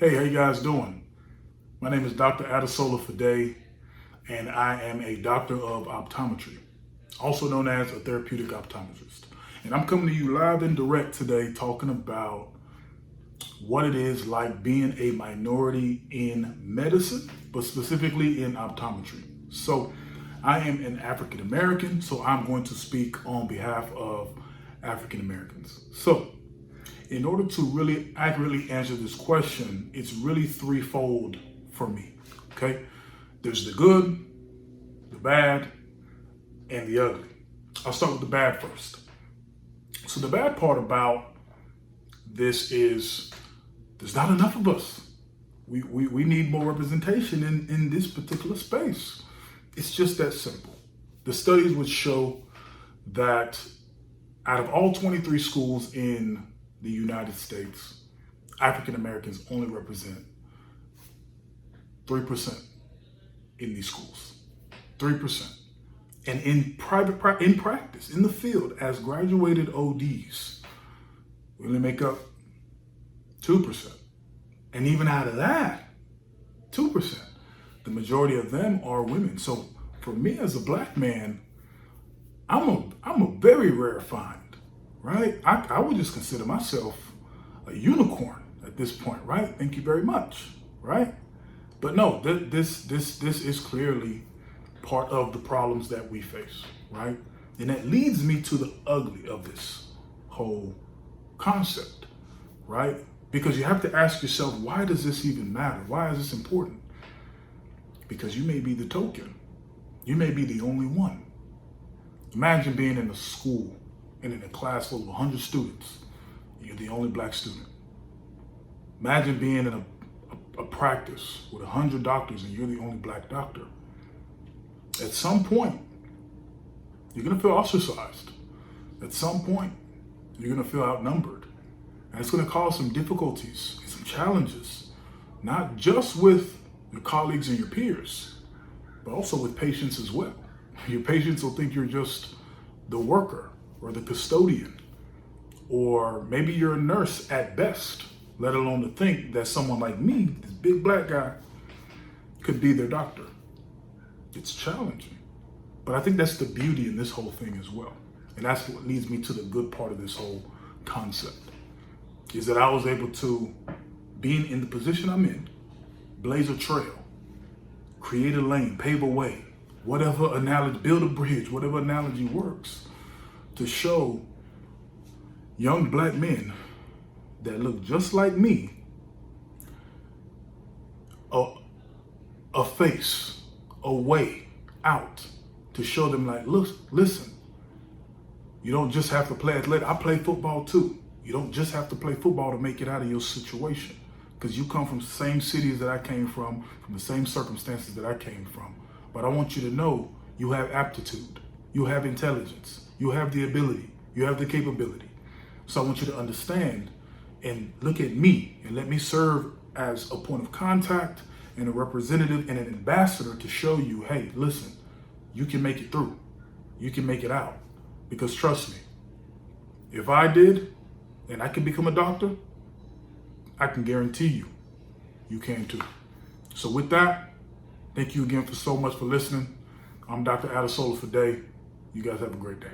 Hey, how you guys doing? My name is Dr. Adesola Fadeyi, and I am a doctor of optometry, also known as a therapeutic optometrist. And I'm coming to you live and direct today talking about what it is like being a minority in medicine, but specifically in optometry. So I am an African American, so I'm going to speak on behalf of African Americans. So in order to really accurately answer this question, it's really threefold for me, okay? There's the good, the bad, and the ugly. I'll start with the bad first. So the bad part about this is there's not enough of us. We need more representation in this particular space. It's just that simple. The studies would show that out of all 23 schools in the United States, African Americans only represent 3% in these schools. 3%. And in practice, in the field, as graduated ODs, we only make up 2%. And even out of that, 2%, the majority of them are women. So for me as a black man, I'm a very rare find. Right? I would just consider myself a unicorn at this point, right? Thank you very much, right? But no, this is clearly part of the problems that we face, right? And that leads me to the ugly of this whole concept, right? Because you have to ask yourself, why does this even matter? Why is this important? Because you may be the token. You may be the only one. Imagine being in a school and in a class full of 100 students, you're the only black student. Imagine being in a practice with 100 doctors and you're the only black doctor. At some point, you're gonna feel ostracized. At some point, you're gonna feel outnumbered. And it's gonna cause some difficulties and some challenges, not just with your colleagues and your peers, but also with patients as well. Your patients will think you're just the worker, or the custodian, or maybe you're a nurse at best, let alone to think that someone like me, this big black guy, could be their doctor. It's challenging. But I think that's the beauty in this whole thing as well. And that's what leads me to the good part of this whole concept, is that I was able to, being in the position I'm in, blaze a trail, create a lane, pave a way, whatever analogy, build a bridge, whatever analogy works, to show young black men that look just like me a face, a way out, to show them like, look, listen, you don't just have to play athletic. I play football too. You don't just have to play football to make it out of your situation, because you come from the same cities that I came from the same circumstances that I came from. But I want you to know you have aptitude, you have intelligence, you have the ability, you have the capability. So I want you to understand and look at me and let me serve as a point of contact and a representative and an ambassador to show you, hey, listen, you can make it through. You can make it out. Because trust me, if I did and I can become a doctor, I can guarantee you can too. So with that, thank you again for so much for listening. I'm Dr. Adesola Fadeyi. You guys have a great day.